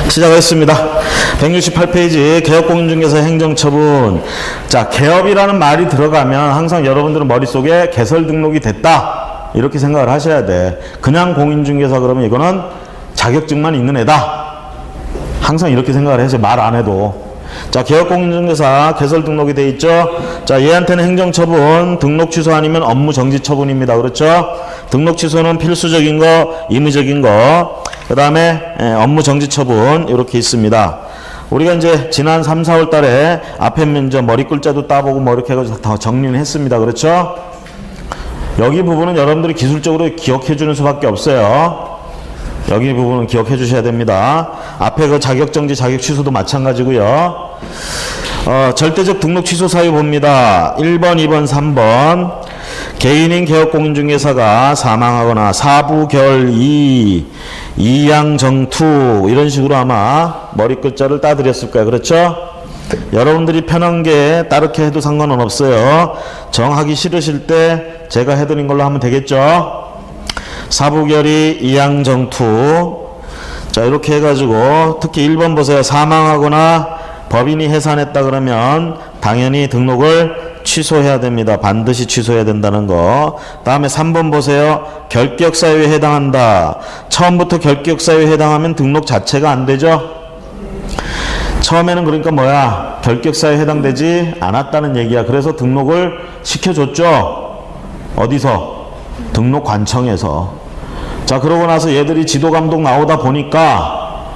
시작하겠습니다. 168페이지 개업공인중개사 행정처분. 자, 개업이라는 말이 들어가면 항상 여러분들은 머릿속에 개설 등록이 됐다 이렇게 생각을 하셔야 돼. 그냥 공인중개사 그러면 이거는 자격증만 있는 애다. 항상 이렇게 생각을 해서 말 안 해도. 자, 개업공인중개사 개설 등록이 돼 있죠. 자, 얘한테는 행정처분, 등록 취소 아니면 업무 정지 처분입니다. 그렇죠? 등록 취소는 필수적인 거, 임의적인 거, 그 다음에 업무 정지 처분 이렇게 있습니다. 우리가 이제 지난 3, 4월 달에 앞에 먼저 머리 글자도 따보고 뭐 이렇게 해가지고 다 정리는 했습니다. 그렇죠? 여기 부분은 여러분들이 기술적으로 기억해 주는 수밖에 없어요. 여기 부분은 기억해 주셔야 됩니다. 앞에 그 자격정지, 자격 취소도 마찬가지고요. 절대적 등록 취소 사유 봅니다. 1번, 2번, 3번. 개인인 개업공인중개사가 사망하거나 사부결의, 이양정투 이런 식으로 아마 머리 글자를 따드렸을 거예요. 그렇죠? 여러분들이 편한 게 따르게 해도 상관은 없어요. 정하기 싫으실 때 제가 해드린 걸로 하면 되겠죠? 사부결의, 이양정투. 자, 이렇게 해가지고 특히 1번 보세요. 사망하거나 법인이 해산했다 그러면 당연히 등록을 취소해야 됩니다. 반드시 취소해야 된다는 거. 다음에 3번 보세요. 결격사유에 해당한다. 처음부터 결격사유에 해당하면 등록 자체가 안 되죠. 처음에는 그러니까 뭐야? 결격사유에 해당되지 않았다는 얘기야. 그래서 등록을 시켜줬죠. 어디서? 등록관청에서. 자, 그러고 나서 얘들이 지도감독 나오다 보니까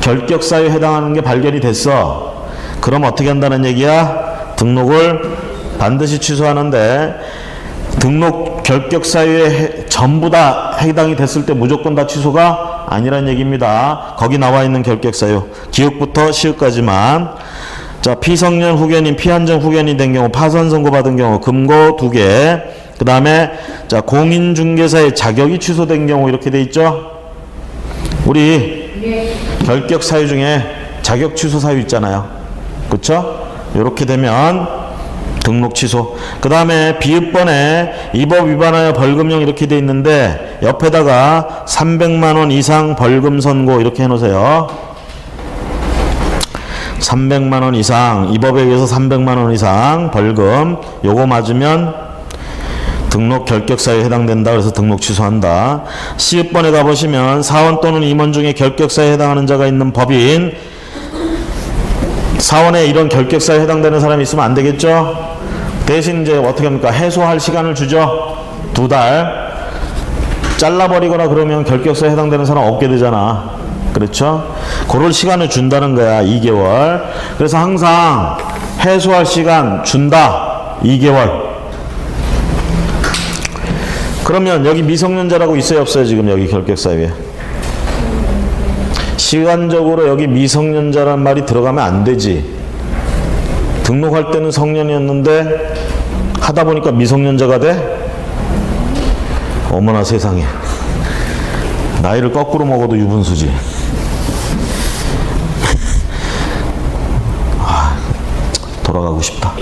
결격사유에 해당하는 게 발견이 됐어. 그럼 어떻게 한다는 얘기야? 등록을 반드시 취소하는데, 등록 결격사유에 전부 다 해당이 됐을 때 무조건 다 취소가 아니란 얘기입니다. 거기 나와 있는 결격사유 기역부터 시역까지만. 자, 피성년 후견인, 피한정 후견인 된 경우, 파산 선고 받은 경우 금고 2개. 그 다음에 자, 공인중개사의 자격이 취소된 경우 이렇게 돼 있죠. 우리 결격 사유 중에 자격 취소 사유 있잖아요. 그렇죠? 이렇게 되면 등록 취소. 그 다음에 비읍번에 이 법 위반하여 벌금형 이렇게 돼 있는데 옆에다가 300만 원 이상 벌금 선고 이렇게 해놓으세요. 300만 원 이상, 이 법에 의해서 300만 원 이상 벌금, 요거 맞으면 등록 결격사유에 해당된다. 그래서 등록 취소한다. 시읍번에 가보시면 사원 또는 임원 중에 결격사유에 해당하는 자가 있는 법인, 사원에 이런 결격사유에 해당되는 사람이 있으면 안 되겠죠. 대신 이제 어떻게 합니까? 해소할 시간을 주죠. 2달. 잘라버리거나 그러면 결격사유에 해당되는 사람 없게 되잖아. 그렇죠? 그럴 시간을 준다는 거야. 2개월. 그래서 항상 해소할 시간 준다. 2개월. 그러면 여기 미성년자라고 있어요, 없어요? 지금 여기 결격사유에. 시간적으로 여기 미성년자란 말이 들어가면 안 되지. 등록할 때는 성년이었는데 하다 보니까 미성년자가 돼? 어머나 세상에. 나이를 거꾸로 먹어도 유분수지. 돌아가고 싶다.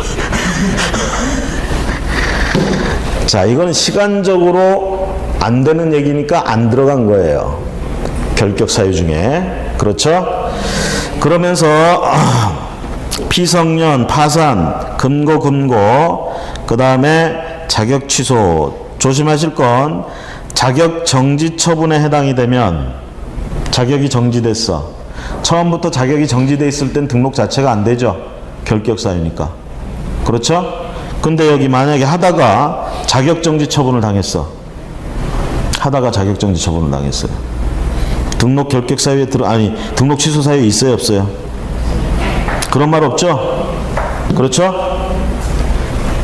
자, 이건 시간적으로 안 되는 얘기니까 안 들어간 거예요. 결격 사유 중에. 그렇죠? 그러면서 피성년, 파산, 금고, 그 다음에 자격 취소. 조심하실 건 자격 정지 처분에 해당이 되면 자격이 정지됐어. 처음부터 자격이 정지돼 있을 땐 등록 자체가 안 되죠. 결격 사유니까. 그렇죠? 근데 여기 만약에 하다가 자격정지 처분을 당했어. 하다가 자격정지 처분을 당했어요. 등록 결격 사유에 등록 취소 사유에 있어요, 없어요? 그런 말 없죠? 그렇죠?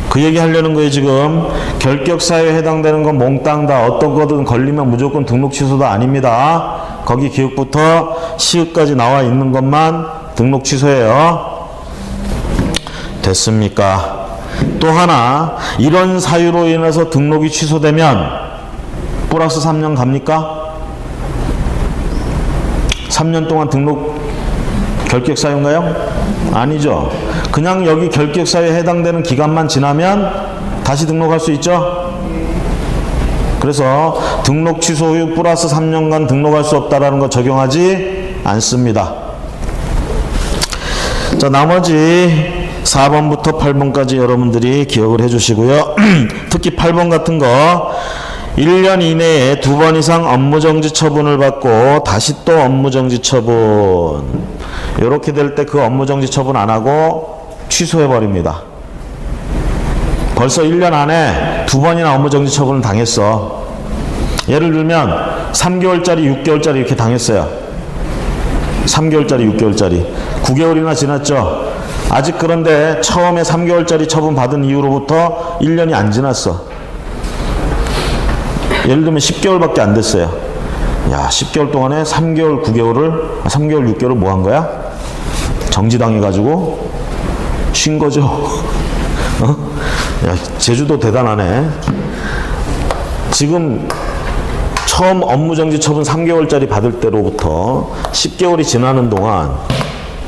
그 얘기 하려는 거예요, 지금. 결격 사유에 해당되는 건 몽땅 다 어떤 거든 걸리면 무조건 등록 취소도 아닙니다. 거기 기역부터 시역까지 나와 있는 것만 등록 취소예요. 됐습니까? 또 하나, 이런 사유로 인해서 등록이 취소되면 플러스 3년 갑니까? 3년 동안 등록 결격 사유인가요? 아니죠. 그냥 여기 결격 사유에 해당되는 기간만 지나면 다시 등록할 수 있죠? 그래서 등록 취소 후 플러스 3년간 등록할 수 없다라는 거 적용하지 않습니다. 자, 나머지 4번부터 8번까지 여러분들이 기억을 해 주시고요. 특히 8번 같은 거 1년 이내에 2번 이상 업무정지 처분을 받고 다시 또 업무정지 처분, 이렇게 될 때 그 업무정지 처분 안 하고 취소해 버립니다. 벌써 1년 안에 2번이나 업무정지 처분을 당했어. 예를 들면 3개월짜리 6개월짜리 이렇게 당했어요. 3개월짜리 6개월짜리 9개월이나 지났죠. 아직 그런데 처음에 3개월짜리 처분 받은 이후로부터 1년이 안 지났어. 예를 들면 10개월밖에 안 됐어요. 야, 10개월 동안에 3개월 9개월을 3개월 6개월을 뭐 한 거야? 정지당해가지고 쉰 거죠. 어? 야, 제주도 대단하네. 지금 처음 업무정지 처분 3개월짜리 받을 때로부터 10개월이 지나는 동안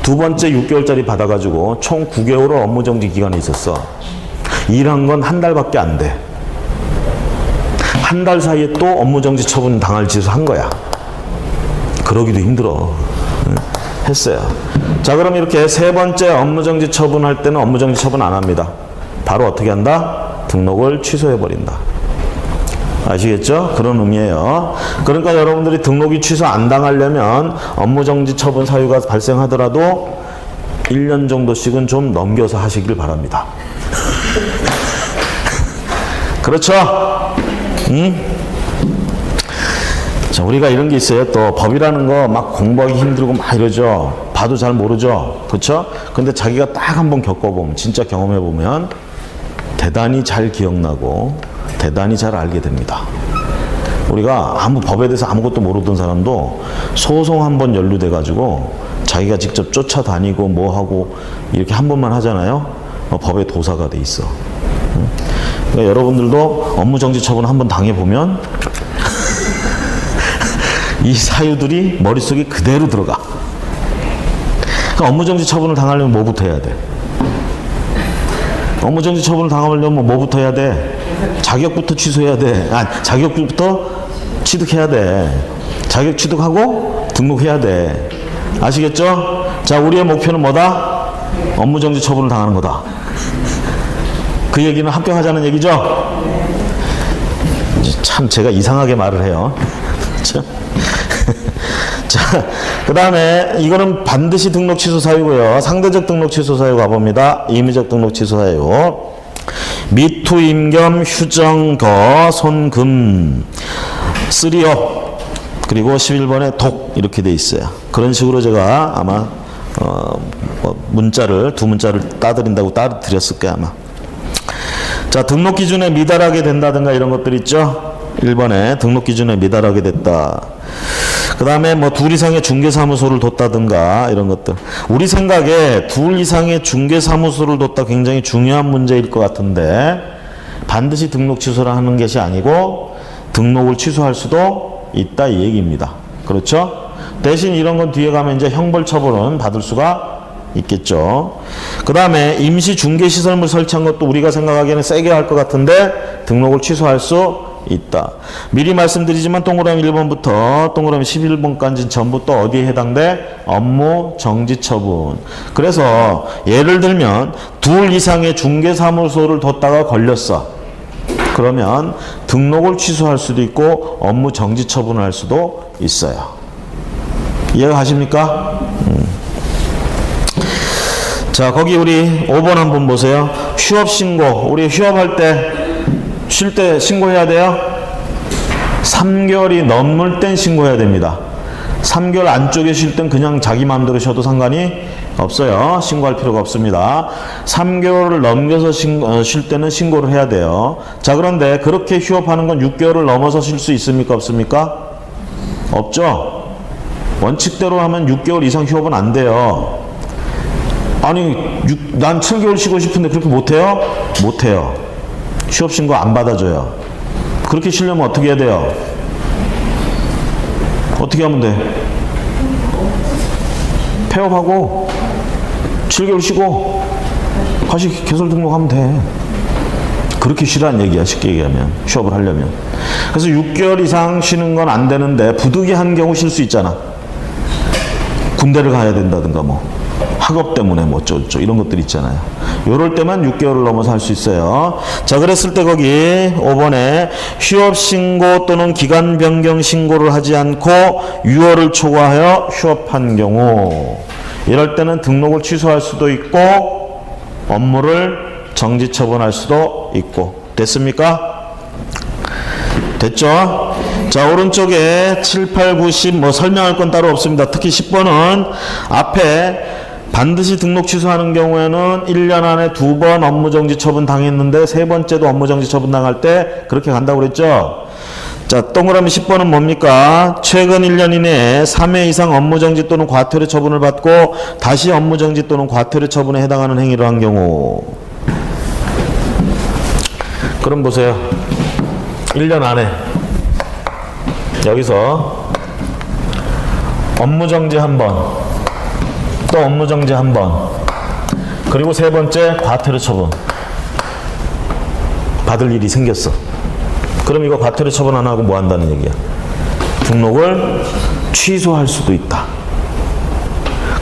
두 번째 6개월짜리 받아가지고 총 9개월의 업무정지 기간이 있었어. 일한 건 한 달밖에 안 돼. 한 달 사이에 또 업무정지 처분 당할 짓을 한 거야. 그러기도 힘들어. 했어요. 자, 그럼 이렇게 세 번째 업무정지 처분할 때는 업무정지 처분 안 합니다. 바로 어떻게 한다? 등록을 취소해버린다. 아시겠죠? 그런 의미예요. 그러니까 여러분들이 등록이 취소 안 당하려면 업무정지 처분 사유가 발생하더라도 1년 정도씩은 좀 넘겨서 하시길 바랍니다. 그렇죠? 자, 우리가 이런 게 있어요. 또 법이라는 거 막 공부하기 힘들고 막 이러죠. 봐도 잘 모르죠. 그렇죠? 근데 자기가 딱 한번 겪어보면, 진짜 경험해보면 대단히 잘 기억나고 대단히 잘 알게 됩니다. 우리가 법에 대해서 아무것도 모르던 사람도 소송 한 번 연루돼 가지고 자기가 직접 쫓아다니고 뭐 하고 이렇게 한 번만 하잖아요. 법의 도사가 돼 있어. 그러니까 여러분들도 업무정지 처분 한번 당해보면 이 사유들이 머릿속에 그대로 들어가. 그러니까 업무정지 처분을 당하려면 뭐부터 해야 돼? 업무정지 처분을 당하려면 뭐부터 해야 돼? 자격부터 취소해야 돼. 자격부터 취득해야 돼. 자격 취득하고 등록해야 돼. 아시겠죠? 자, 우리의 목표는 뭐다? 업무정지 처분을 당하는 거다. 그 얘기는 합격하자는 얘기죠? 참 제가 이상하게 말을 해요. 그렇죠? 자, 그 다음에 이거는 반드시 등록 취소 사유고요. 상대적 등록 취소 사유 가봅니다. 임의적 등록 취소 사유. 미투, 임겸, 휴정거, 손금, 쓰리업, 그리고 11번에 독, 이렇게 돼 있어요. 그런 식으로 제가 아마 문자를, 두 문자를 따드린다고 따드렸을 거야 아마. 자, 등록 기준에 미달하게 된다든가 이런 것들 있죠. 1번에 등록 기준에 미달하게 됐다. 그 다음에 뭐 둘 이상의 중개사무소를 뒀다든가 이런 것들. 우리 생각에 둘 이상의 중개사무소를 뒀다 굉장히 중요한 문제일 것 같은데 반드시 등록 취소를 하는 것이 아니고 등록을 취소할 수도 있다 이 얘기입니다. 그렇죠? 대신 이런 건 뒤에 가면 이제 형벌처벌은 받을 수가 있겠죠. 그 다음에 임시 중개시설물 설치한 것도 우리가 생각하기에는 세게 할 것 같은데 등록을 취소할 수 있다. 미리 말씀드리지만 동그라미 1번부터 동그라미 11번까지 전부 또 어디에 해당돼? 업무 정지 처분. 그래서 예를 들면 둘 이상의 중개사무소를 뒀다가 걸렸어. 그러면 등록을 취소할 수도 있고 업무 정지 처분을 할 수도 있어요. 이해가 가십니까? 자, 거기 우리 5번 한번 보세요. 휴업 신고. 우리 휴업할 때, 쉴 때 신고해야 돼요? 3개월이 넘을 땐 신고해야 됩니다. 3개월 안쪽에 쉴 땐 그냥 자기 마음대로 쉬어도 상관이 없어요. 신고할 필요가 없습니다. 3개월을 넘겨서 쉴 때는 신고를 해야 돼요. 자, 그런데 그렇게 휴업하는 건 6개월을 넘어서 쉴 수 있습니까? 없습니까? 없죠? 원칙대로 하면 6개월 이상 휴업은 안 돼요. 아니, 난 7개월 쉬고 싶은데 그렇게 못해요? 못해요. 휴업 신고 안 받아줘요. 그렇게 쉬려면 어떻게 해야 돼요? 어떻게 하면 돼? 폐업하고 7개월 쉬고 다시 개설 등록하면 돼. 그렇게 쉬라는 얘기야, 쉽게 얘기하면. 휴업을 하려면. 그래서 6개월 이상 쉬는 건 안 되는데 부득이한 경우 쉴 수 있잖아. 군대를 가야 된다든가 뭐. 학업 때문에 뭐 어쩌고 이런 것들 있잖아요. 요럴 때만 6개월을 넘어서 할 수 있어요. 자, 그랬을 때 거기 5번에 휴업 신고 또는 기간 변경 신고를 하지 않고 6월을 초과하여 휴업한 경우, 이럴 때는 등록을 취소할 수도 있고 업무를 정지 처분할 수도 있고. 됐습니까? 됐죠? 자, 오른쪽에 7, 8, 9, 10 뭐 설명할 건 따로 없습니다. 특히 10번은 앞에 반드시 등록 취소하는 경우에는 1년 안에 2번 업무정지 처분 당했는데 세 번째도 업무정지 처분 당할 때 그렇게 간다고 그랬죠? 자, 동그라미 10번은 뭡니까? 최근 1년 이내에 3회 이상 업무정지 또는 과태료 처분을 받고 다시 업무정지 또는 과태료 처분에 해당하는 행위를 한 경우. 그럼 보세요. 1년 안에 여기서 업무정지 한 번, 또 업무정지 한 번, 그리고 세 번째 과태료 처분 받을 일이 생겼어. 그럼 이거 과태료 처분 안 하고 뭐 한다는 얘기야? 등록을 취소할 수도 있다.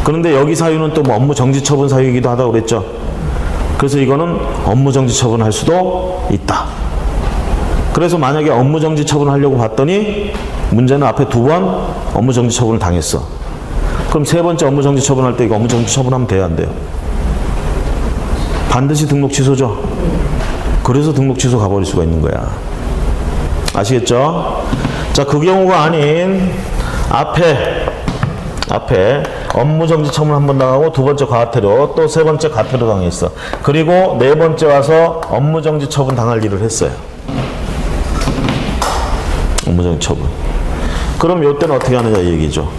그런데 여기 사유는 또 뭐 업무정지 처분 사유이기도 하다고 그랬죠. 그래서 이거는 업무정지 처분할 수도 있다. 그래서 만약에 업무정지 처분하려고 봤더니 문제는 앞에 2번 업무정지 처분을 당했어. 그럼 세 번째 업무정지 처분할 때 이거 업무정지 처분하면 돼야 안 돼요? 반드시 등록 취소죠. 그래서 등록 취소 가버릴 수가 있는 거야. 아시겠죠? 자, 그 경우가 아닌 앞에 업무정지 처분 한 번 당하고 두 번째 과태료, 또 세 번째 과태료 당했어. 그리고 네 번째 와서 업무정지 처분 당할 일을 했어요. 업무정지 처분. 그럼 이때는 어떻게 하느냐 이 얘기죠.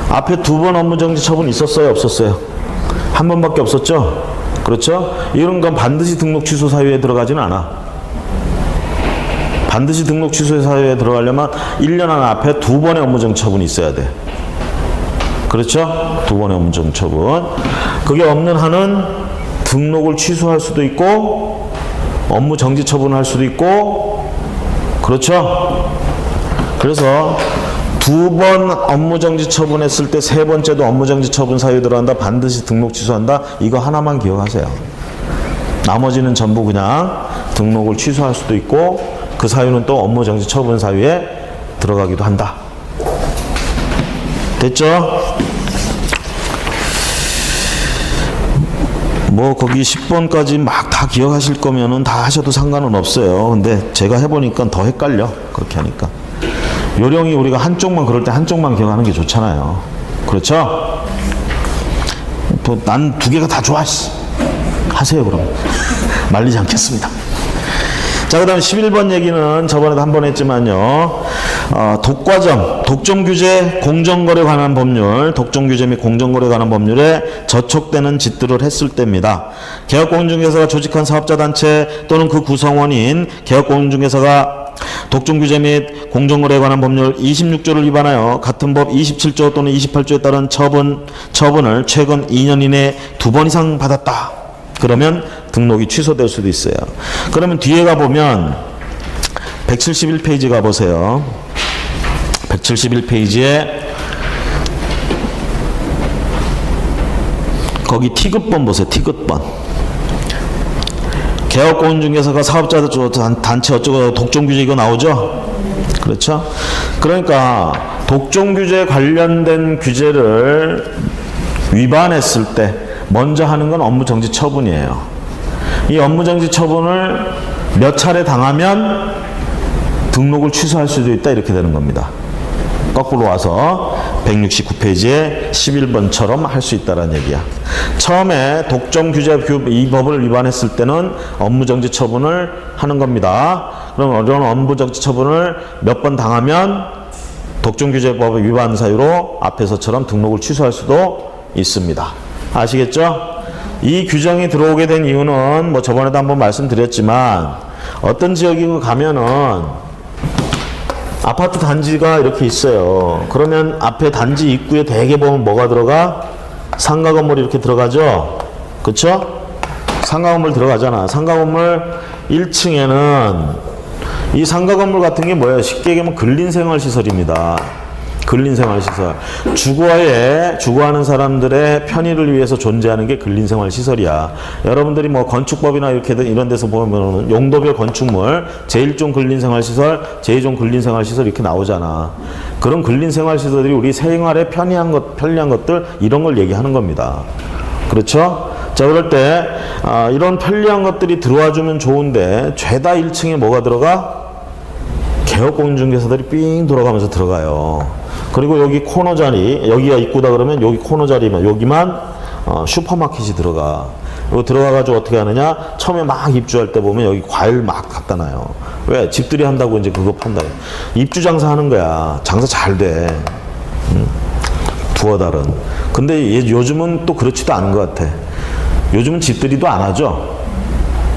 앞에 2번 업무정지 처분 있었어요? 없었어요? 한 번밖에 없었죠? 그렇죠? 이런 건 반드시 등록 취소 사유에 들어가지는 않아. 반드시 등록 취소 사유에 들어가려면 1년 안 앞에 2번의 업무정지 처분이 있어야 돼. 그렇죠? 2번의 업무정지 처분. 그게 없는 한은 등록을 취소할 수도 있고 업무정지 처분할 수도 있고. 그렇죠? 그래서 2번 업무정지 처분했을 때 세 번째도 업무정지 처분 사유 들어간다. 반드시 등록 취소한다. 이거 하나만 기억하세요. 나머지는 전부 그냥 등록을 취소할 수도 있고 그 사유는 또 업무정지 처분 사유에 들어가기도 한다. 됐죠? 뭐 거기 10번까지 막 다 기억하실 거면은 다 하셔도 상관은 없어요. 근데 제가 해보니까 더 헷갈려. 그렇게 하니까. 요령이 우리가 한쪽만 그럴 때 한쪽만 기억하는 게 좋잖아요. 그렇죠? 난 2개가 다 좋아. 하세요 그럼. 말리지 않겠습니다. 자, 그 다음 11번 얘기는 저번에도 한 번 했지만요. 독과점, 독점규제, 공정거래 관한 법률, 독점규제 및 공정거래 관한 법률에 저촉되는 짓들을 했을 때입니다. 개업공인중개사가 조직한 사업자단체 또는 그 구성원인 개업공인중개사가 독점규제 및 공정거래에 관한 법률 26조를 위반하여 같은 법 27조 또는 28조에 따른 처분을 최근 2년 이내에 2번 이상 받았다. 그러면 등록이 취소될 수도 있어요. 그러면 뒤에 가보면 171페이지 가보세요. 171페이지에 거기 티귿번 보세요. 티귿번. 개업공인중개사가 사업자 단체 어쩌고 독점규제 이거 나오죠? 그렇죠? 그러니까 독점규제 관련된 규제를 위반했을 때 먼저 하는 건 업무정지 처분이에요. 이 업무정지 처분을 몇 차례 당하면 등록을 취소할 수도 있다 이렇게 되는 겁니다. 거꾸로 와서 169페이지에 11번처럼 할 수 있다는 얘기야. 처음에 독점규제 이 법을 위반했을 때는 업무정지 처분을 하는 겁니다. 그럼 이런 업무정지 처분을 몇 번 당하면 독점규제법 위반 사유로 앞에서처럼 등록을 취소할 수도 있습니다. 아시겠죠? 이 규정이 들어오게 된 이유는 뭐 저번에도 한번 말씀드렸지만 어떤 지역에 가면은 아파트 단지가 이렇게 있어요. 그러면 앞에 단지 입구에 대개 보면 뭐가 들어가? 상가 건물이 이렇게 들어가죠? 그쵸? 상가 건물 들어가잖아. 상가 건물 1층에는 이 상가 건물 같은 게 뭐예요? 쉽게 얘기하면 근린생활시설입니다. 근린생활시설. 주거하는 사람들의 편의를 위해서 존재하는 게 근린생활시설이야. 여러분들이 뭐 건축법이나 이렇게 이런 데서 보면 용도별 건축물, 제1종 근린생활시설, 제2종 근린생활시설 이렇게 나오잖아. 그런 근린생활시설들이 우리 생활에 편리한 것들, 이런 걸 얘기하는 겁니다. 그렇죠? 자, 그럴 때, 이런 편리한 것들이 들어와주면 좋은데, 죄다 1층에 뭐가 들어가? 개업공인중개사들이 삥 돌아가면서 들어가요. 그리고 여기 코너 자리, 여기가 입구다 그러면 여기 코너 자리만, 여기만 슈퍼마켓이 들어가. 이거 들어가가지고 어떻게 하느냐? 처음에 막 입주할 때 보면 여기 과일 막 갖다 놔요. 왜? 집들이 한다고 이제 그거 판다요. 입주 장사 하는 거야. 장사 잘 돼. 두어 달은. 근데 요즘은 또 그렇지도 않은 것 같아. 요즘은 집들이도 안 하죠.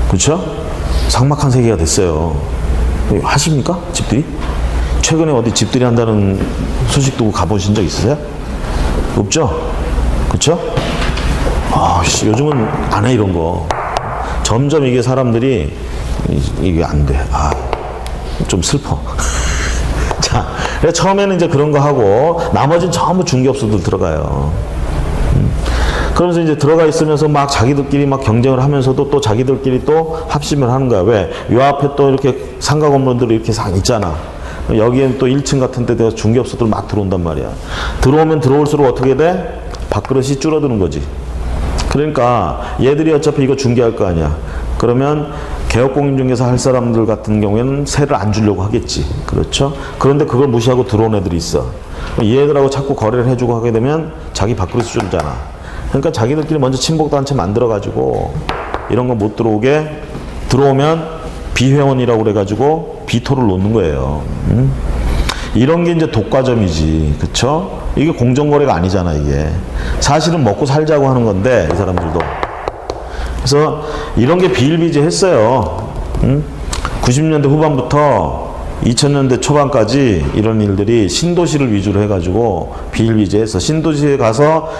그렇죠? 삭막한 세계가 됐어요. 하십니까? 집들이? 최근에 어디 집들이 한다는 소식도 가보신 적 있으세요? 없죠? 그쵸? 요즘은 안 해, 이런 거. 점점 이게 사람들이, 이게 안 돼. 좀 슬퍼. 자, 처음에는 이제 그런 거 하고, 나머지는 전부 중개업소들 들어가요. 그러면서 이제 들어가 있으면서 막 자기들끼리 막 경쟁을 하면서도 또 자기들끼리 또 합심을 하는 거야. 왜? 요 앞에 또 이렇게 상가 건물들이 이렇게 있잖아. 여기엔 또 1층 같은 데 대해서 중개업소들 막 들어온단 말이야. 들어오면 들어올수록 어떻게 돼? 밥그릇이 줄어드는 거지. 그러니까 얘들이 어차피 이거 중개할 거 아니야. 그러면 개업공인중개사 할 사람들 같은 경우에는 세를 안 주려고 하겠지. 그렇죠? 그런데 그걸 무시하고 들어온 애들이 있어. 얘들하고 자꾸 거래를 해주고 하게 되면 자기 밥그릇이 줄잖아. 그러니까 자기들끼리 먼저 친복단체 만들어가지고 이런 거 못 들어오게, 들어오면 비회원이라고 그래가지고 비토를 놓는 거예요. 이런 게 이제 독과점이지. 그쵸? 이게 공정거래가 아니잖아, 이게. 사실은 먹고 살자고 하는 건데, 이 사람들도. 그래서 이런 게 비일비재했어요. 90년대 후반부터 2000년대 초반까지 이런 일들이 신도시를 위주로 해가지고 비일비재해서, 신도시에 가서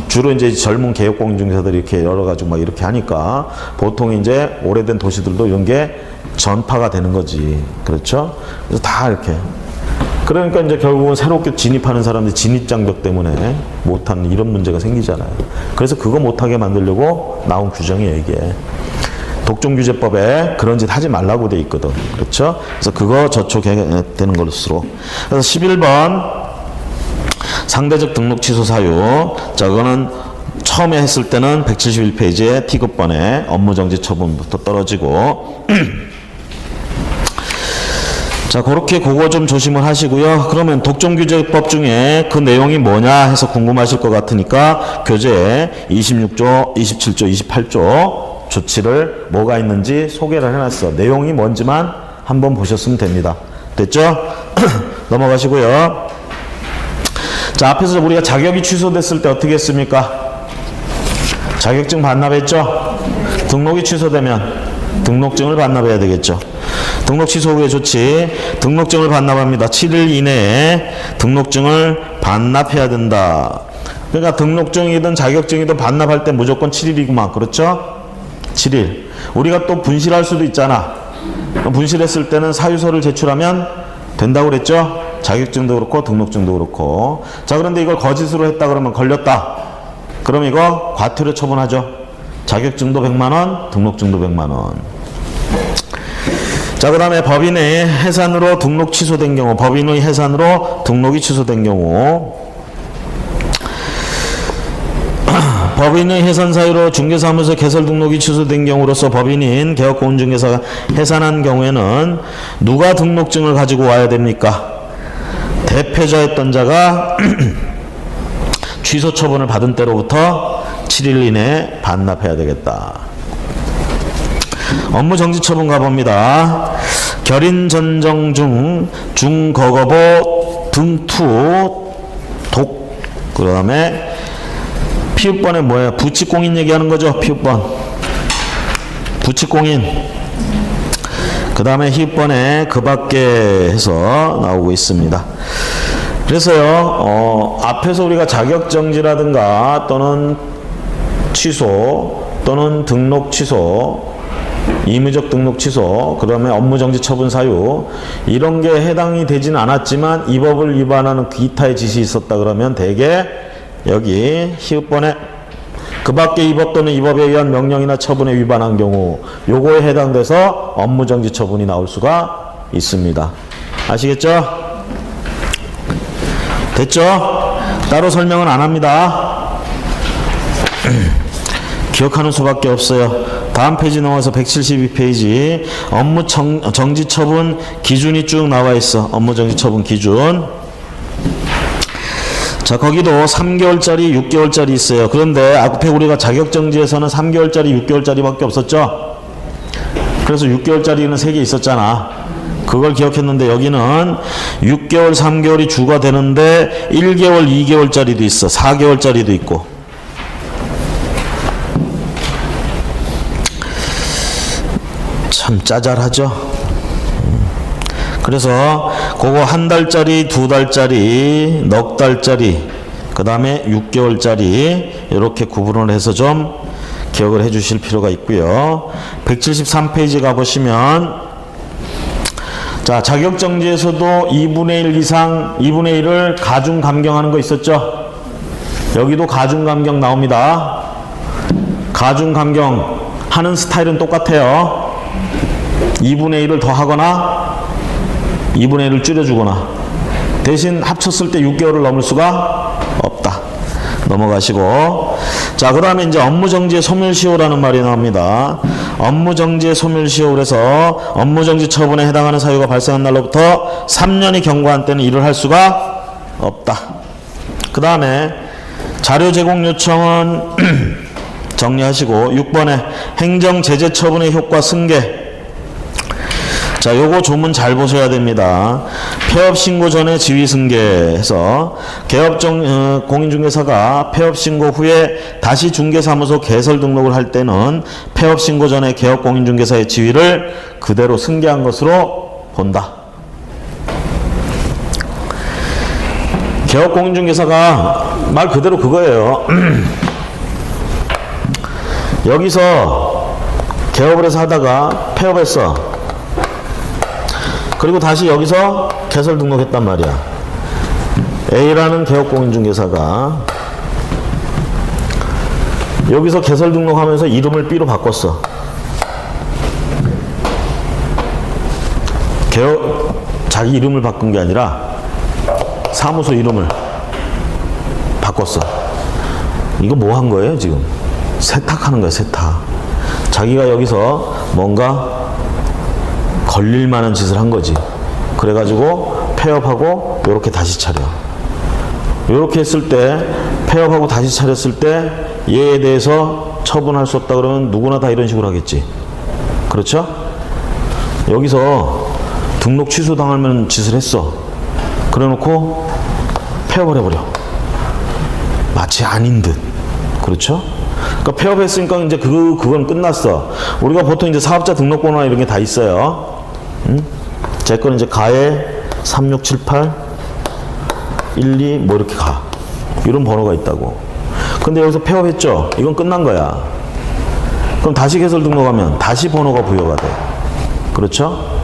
주로 이제 젊은 개업공인중개사들이 이렇게 열어가지고 막 이렇게 하니까 보통 이제 오래된 도시들도 이런 게 전파가 되는 거지. 그렇죠? 그래서 다 이렇게. 그러니까 이제 결국은 새롭게 진입하는 사람들이 진입장벽 때문에 못하는 이런 문제가 생기잖아요. 그래서 그거 못하게 만들려고 나온 규정이에요, 이게. 독점규제법에 그런 짓 하지 말라고 돼 있거든. 그렇죠? 그래서 그거 저촉되는 것으로. 그래서 11번 상대적 등록 취소 사유. 자, 그거는 처음에 했을 때는 171페이지에 T급번에 업무정지 처분부터 떨어지고 자, 그렇게 그거 좀 조심을 하시고요. 그러면 독점규제법 중에 그 내용이 뭐냐 해서 궁금하실 것 같으니까 교재 26조, 27조, 28조 조치를 뭐가 있는지 소개를 해놨어. 내용이 뭔지만 한번 보셨으면 됩니다. 됐죠? 넘어가시고요. 자, 앞에서 우리가 자격이 취소됐을 때 어떻게 했습니까? 자격증 반납했죠? 등록이 취소되면 등록증을 반납해야 되겠죠. 등록 취소 후의 조치, 등록증을 반납합니다. 7일 이내에 등록증을 반납해야 된다. 그러니까 등록증이든 자격증이든 반납할 때 무조건 7일이구만. 그렇죠? 7일. 우리가 또 분실할 수도 있잖아. 분실했을 때는 사유서를 제출하면 된다고 그랬죠? 자격증도 그렇고 등록증도 그렇고. 자, 그런데 이걸 거짓으로 했다 그러면 걸렸다. 그럼 이거 과태료 처분하죠. 자격증도 100만원, 등록증도 100만원. 자, 그 다음에 법인의 해산으로 등록 취소된 경우, 법인의 해산으로 등록이 취소된 경우, 법인의 해산 사유로 중개사무소 개설 등록이 취소된 경우로서 법인인 개업공인중개사가 해산한 경우에는 누가 등록증을 가지고 와야 됩니까? 대표자였던 자가 취소 처분을 받은 때로부터 7일 이내에 반납해야 되겠다. 업무 정지 처분 가봅니다. 결인 전정 중 중거거보 등투 독, 그 다음에 피읍번에 뭐예요? 부칙공인 얘기하는 거죠. 피읍번 부칙공인. 그 다음에 히읗번에 그 밖에 해서 나오고 있습니다. 그래서요, 앞에서 우리가 자격정지라든가 또는 취소 또는 등록 취소 임의적 등록 취소, 그다음에 업무정지 처분 사유 이런 게 해당이 되지는 않았지만 이 법을 위반하는 기타의 지시 있었다 그러면 대개 여기 히읗번에 그 밖에 이 법 또는 이 법에 의한 명령이나 처분에 위반한 경우 요거에 해당돼서 업무정지 처분이 나올 수가 있습니다. 아시겠죠? 됐죠? 따로 설명은 안 합니다. 기억하는 수밖에 없어요. 다음 페이지 넘어서 172페이지 업무 정지 처분 기준이 쭉 나와 있어. 업무 정지 처분 기준. 자, 거기도 3개월짜리, 6개월짜리 있어요. 그런데 앞에 우리가 자격정지에서는 3개월짜리, 6개월짜리밖에 없었죠? 그래서 6개월짜리는 3개 있었잖아. 그걸 기억했는데 여기는 6개월, 3개월이 주가 되는데 1개월, 2개월짜리도 있어. 4개월짜리도 있고. 참 짜잘하죠? 그래서 그거 한 달짜리, 두 달짜리, 넉 달짜리, 그 다음에 6개월짜리 이렇게 구분을 해서 좀 기억을 해 주실 필요가 있고요. 173페이지 가보시면 자, 자격정지에서도 2분의 1 이상, 2분의 1을 가중 감경하는 거 있었죠? 여기도 가중 감경 나옵니다. 가중 감경 하는 스타일은 똑같아요. 2분의 1을 더하거나 2분의 1을 줄여주거나 대신 합쳤을 때 6개월을 넘을 수가 없다. 넘어가시고 자, 그 다음에 이제 업무정지의 소멸시효라는 말이 나옵니다. 업무정지의 소멸시효 그래서 업무정지 처분에 해당하는 사유가 발생한 날로부터 3년이 경과한 때는 일을 할 수가 없다. 그 다음에 자료 제공 요청은 정리하시고 6번에 행정제재 처분의 효과 승계. 자, 요거 조문 잘 보셔야 됩니다. 폐업 신고 전에 지위 승계해서 공인중개사가 폐업 신고 후에 다시 중개사무소 개설 등록을 할 때는 폐업 신고 전에 개업 공인중개사의 지위를 그대로 승계한 것으로 본다. 개업 공인중개사가 말 그대로 그거예요. 여기서 개업을 해서 하다가 폐업했어. 그리고 다시 여기서 개설 등록했단 말이야. A라는 개업공인중개사가 여기서 개설 등록하면서 이름을 B로 바꿨어. 자기 이름을 바꾼 게 아니라 사무소 이름을 바꿨어. 이거 뭐 한 거예요 지금? 세탁하는 거야, 세탁. 자기가 여기서 뭔가 걸릴 만한 짓을 한 거지. 그래가지고 폐업하고 요렇게 다시 차려. 요렇게 했을 때 폐업하고 다시 차렸을 때 얘에 대해서 처분할 수 없다 그러면 누구나 다 이런 식으로 하겠지. 그렇죠? 여기서 등록 취소 당할 만한 짓을 했어. 그래 놓고 폐업을 해버려. 마치 아닌 듯. 그렇죠? 그러니까 폐업했으니까 이제 그건 끝났어. 우리가 보통 이제 사업자 등록번호나 이런 게 다 있어요. 제 거는 이제 가에 3678 12 뭐 이렇게 가. 이런 번호가 있다고. 근데 여기서 폐업했죠? 이건 끝난 거야. 그럼 다시 개설 등록하면 다시 번호가 부여가 돼. 그렇죠?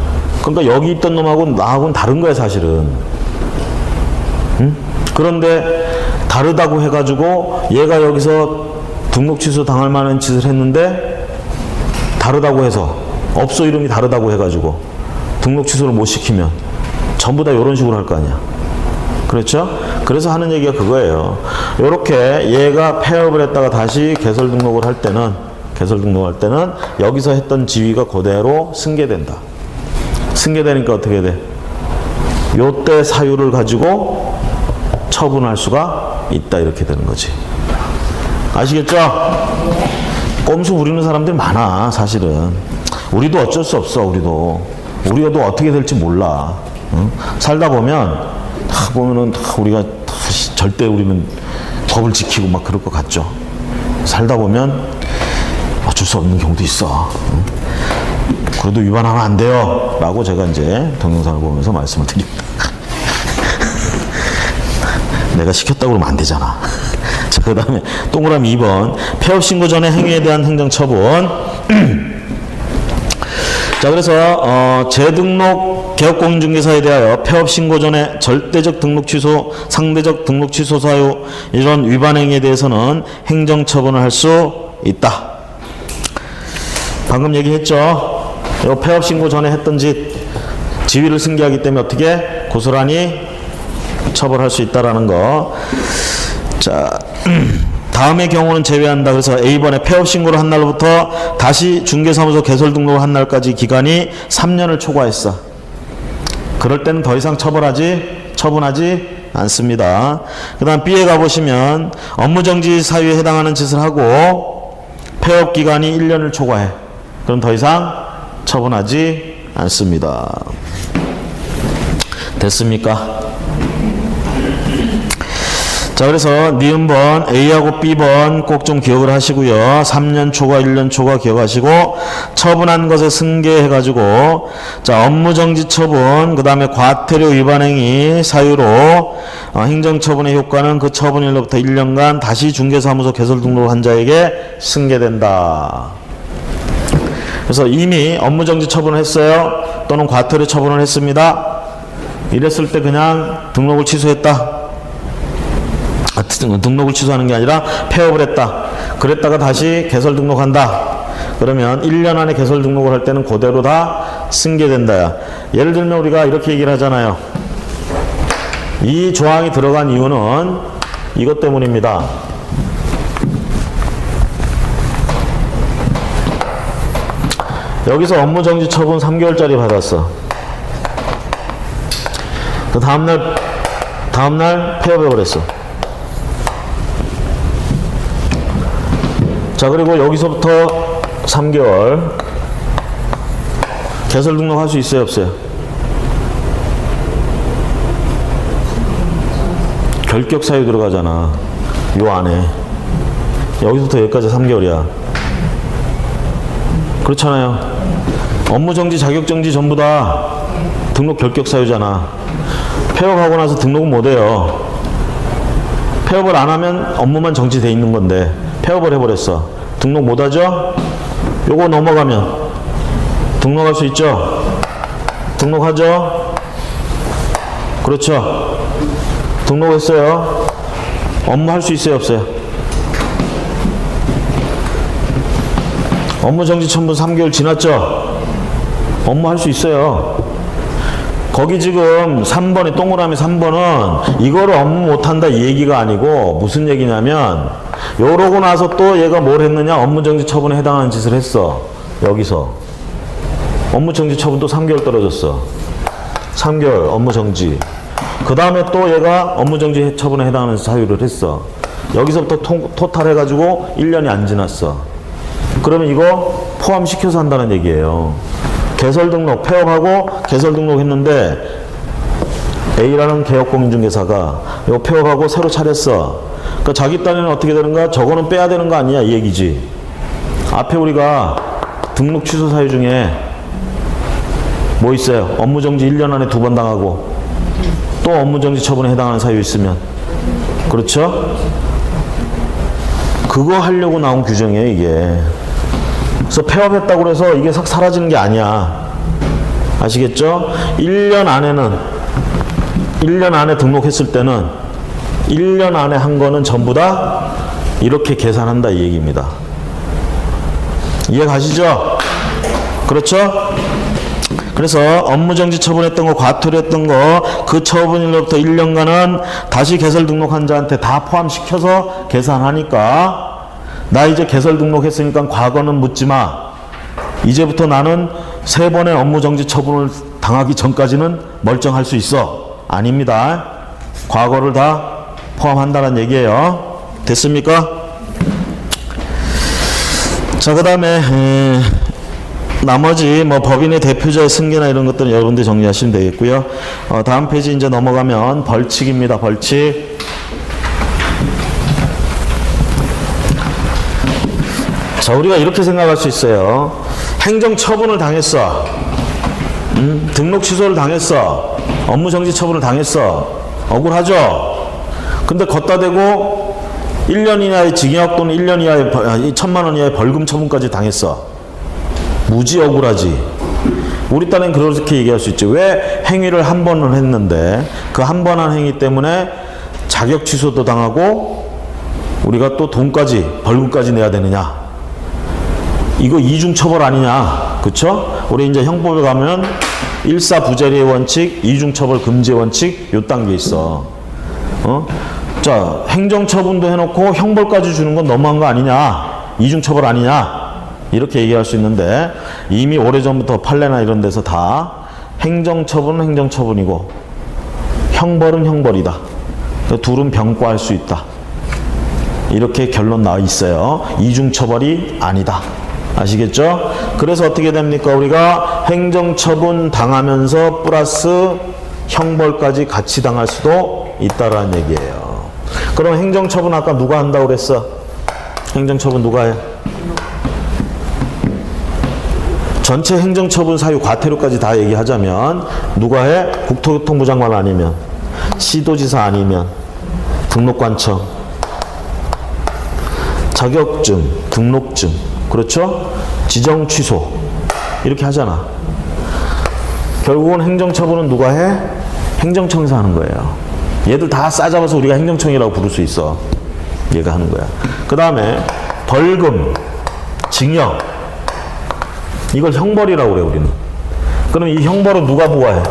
그러니까 여기 있던 놈하고 나하고는 다른 거야, 사실은. 그런데 다르다고 해가지고 얘가 여기서 등록 취소 당할 만한 짓을 했는데 다르다고 해서 업소 이름이 다르다고 해가지고 등록 취소를 못 시키면 전부 다 이런 식으로 할 거 아니야. 그렇죠? 그래서 하는 얘기가 그거예요. 이렇게 얘가 폐업을 했다가 다시 개설 등록을 할 때는 여기서 했던 지위가 그대로 승계된다. 승계되니까 어떻게 돼? 요때 사유를 가지고 처분할 수가 있다. 이렇게 되는 거지. 아시겠죠? 꼼수 부리는 사람들이 많아, 사실은. 우리도 어쩔 수 없어, 우리가 또 어떻게 될지 몰라. 응? 살다 보면, 보면은, 우리가 절대 우리는 법을 지키고 막 그럴 것 같죠. 살다 보면 어쩔 수 없는 경우도 있어. 응? 그래도 위반하면 안 돼요. 라고 제가 이제 동영상을 보면서 말씀을 드립니다. 내가 시켰다고 그러면 안 되잖아. 자, 그 다음에 동그라미 2번. 폐업 신고 전의 행위에 대한 행정처분. 자, 그래서 재등록 개업공인중개사에 대하여 폐업 신고 전에 절대적 등록 취소, 상대적 등록 취소 사유 이런 위반 행위에 대해서는 행정처분을 할 수 있다. 방금 얘기했죠. 이 폐업 신고 전에 했던 짓 지위를 승계하기 때문에 어떻게 고스란히 처벌할 수 있다라는 거. 자, 다음의 경우는 제외한다. 그래서 A번에 폐업 신고를 한 날로부터 다시 중개사무소 개설 등록을 한 날까지 기간이 3년을 초과했어. 그럴 때는 더 이상 처분하지 않습니다. 그 다음 B에 가보시면 업무정지 사유에 해당하는 짓을 하고 폐업 기간이 1년을 초과해. 그럼 더 이상 처분하지 않습니다. 됐습니까? 자, 그래서 니은번 A하고 B번 꼭 좀 기억을 하시고요. 3년 초과, 1년 초과 기억하시고 처분한 것에 승계해가지고 자, 업무정지 처분, 그 다음에 과태료 위반행위 사유로 행정처분의 효과는 그 처분일로부터 1년간 다시 중개사무소 개설 등록을 한 자에게 승계된다. 그래서 이미 업무정지 처분을 했어요. 또는 과태료 처분을 했습니다. 이랬을 때 그냥 등록을 취소했다. 등록을 취소하는 게 아니라 폐업을 했다. 그랬다가 다시 개설 등록한다. 그러면 1년 안에 개설 등록을 할 때는 그대로 다 승계된다. 예를 들면 우리가 이렇게 얘기를 하잖아요. 이 조항이 들어간 이유는 이것 때문입니다. 여기서 업무정지 처분 3개월짜리 받았어. 그 다음날 폐업해버렸어. 자, 그리고 여기서부터 3개월 개설 등록할 수 있어요, 없어요? 결격 사유 들어가잖아. 요 안에. 여기서부터 여기까지 3개월이야. 그렇잖아요. 업무정지, 자격정지 전부 다 등록 결격 사유잖아. 폐업하고 나서 등록은 못해요. 폐업을 안 하면 업무만 정지돼 있는 건데 폐업을 해버렸어. 등록 못하죠? 요거 넘어가면 등록할 수 있죠? 등록하죠? 그렇죠? 등록했어요. 업무 할 수 있어요, 없어요? 업무정지 처분 3개월 지났죠? 업무 할 수 있어요. 거기 지금 3번에 동그라미 3번은 이거를 업무 못한다 이 얘기가 아니고 무슨 얘기냐면 요러고 나서 또 얘가 뭘 했느냐, 업무정지 처분에 해당하는 짓을 했어. 여기서 업무정지 처분도 3개월 떨어졌어. 3개월 업무정지. 그 다음에 또 얘가 업무정지 처분에 해당하는 사유를 했어. 여기서부터 토탈 해가지고 1년이 안 지났어. 그러면 이거 포함시켜서 한다는 얘기예요. 개설 등록, 폐업하고 개설 등록했는데 A라는 개업공인중개사가 이거 폐업하고 새로 차렸어. 그러니까 자기 딴에는 어떻게 되는가? 저거는 빼야 되는 거 아니야 이 얘기지. 앞에 우리가 등록 취소 사유 중에 뭐 있어요? 업무정지 1년 안에 2번 당하고 또 업무정지 처분에 해당하는 사유 있으면, 그렇죠? 그거 하려고 나온 규정이에요 이게. 그래서 폐업했다고 해서 이게 싹 사라지는 게 아니야. 아시겠죠? 1년 안에 등록했을 때는 1년 안에 한 거는 전부 다 이렇게 계산한다 이 얘기입니다. 이해 가시죠? 그렇죠? 그래서 업무정지 처분했던 거, 과태료 했던 거, 그 처분일로부터 1년간은 다시 개설 등록한 자한테 다 포함시켜서 계산하니까 나 이제 개설 등록했으니까 과거는 묻지 마. 이제부터 나는 3번의 업무정지 처분을 당하기 전까지는 멀쩡할 수 있어. 아닙니다. 과거를 다 포함한다는 얘기예요. 됐습니까? 자, 그 다음에 나머지 뭐 법인의 대표자의 승계나 이런 것들은 여러분들 정리하시면 되겠고요. 다음 페이지 이제 넘어가면 벌칙입니다. 벌칙. 자, 우리가 이렇게 생각할 수 있어요. 행정처분을 당했어. 등록 취소를 당했어. 업무정지 처분을 당했어. 억울하죠? 근데 걷다 대고 1년 이하의 징역 또는 1년 이하의 1,000만 원 이하의 벌금 처분까지 당했어. 무지 억울하지. 우리 딴엔 그렇게 얘기할 수 있지. 왜 행위를 한 번을 했는데 그 한 번 한 행위 때문에 자격 취소도 당하고 우리가 또 돈까지 벌금까지 내야 되느냐. 이거 이중처벌 아니냐. 그쵸? 우리 이제 형법에 가면 일사부재리의 원칙, 이중처벌 금지 원칙 요 단계 있어. 자, 행정처분도 해놓고 형벌까지 주는 건 너무한 거 아니냐. 이중처벌 아니냐. 이렇게 얘기할 수 있는데 이미 오래전부터 판례나 이런 데서 다 행정처분은 행정처분이고 형벌은 형벌이다. 둘은 병과할 수 있다. 이렇게 결론 나와 있어요. 이중처벌이 아니다. 아시겠죠? 그래서 어떻게 됩니까? 우리가 행정처분 당하면서 플러스 형벌까지 같이 당할 수도 있다라는 얘기예요. 그럼 행정처분 아까 누가 한다고 그랬어? 행정처분 누가 해? 전체 행정처분 사유 과태료까지 다 얘기하자면 누가 해? 국토교통부 장관 아니면 시도지사 아니면 등록관청 자격증, 등록증 그렇죠? 지정 취소 이렇게 하잖아. 결국은 행정처분은 누가 해? 행정청에서 하는 거예요. 얘들 다 싸잡아서 우리가 행정청이라고 부를 수 있어. 얘가 하는 거야. 그 다음에 벌금, 징역 이걸 형벌이라고 그래 우리는. 그럼 이 형벌은 누가 부과해?